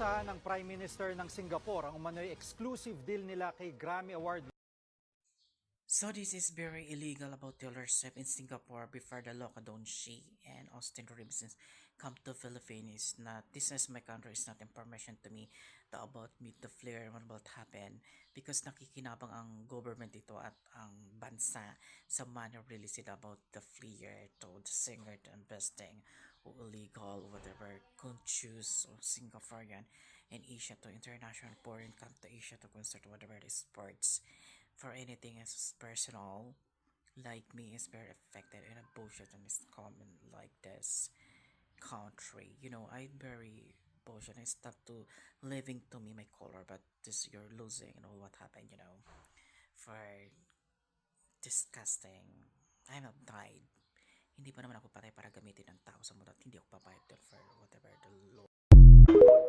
Inakusahan ng Prime Minister ng Singapore ang umano'y exclusive deal nila kay Grammy Award. So this is very illegal about Taylor Swift in Singapore before the law condone she and Austin Robinson come to Philippines. Not this is my country is not information to me about me to flare what will happen because nakikinabang ang government ito at ang bansa sa manner release it about the flare to the singer to investing o illegal whatever kung choose o Singaporean and Asia to international foreign come to Asia to concert whatever the sports for anything as personal like me is very affected in a bullshit and is common like this country. I'm very bullshit. I stop to living to me my color, but this you're losing and all what happened, for disgusting. I'm not died. Hindi pa naman ako patay para gamitin ng tao sa mundo at hindi ako papayag for whatever the law.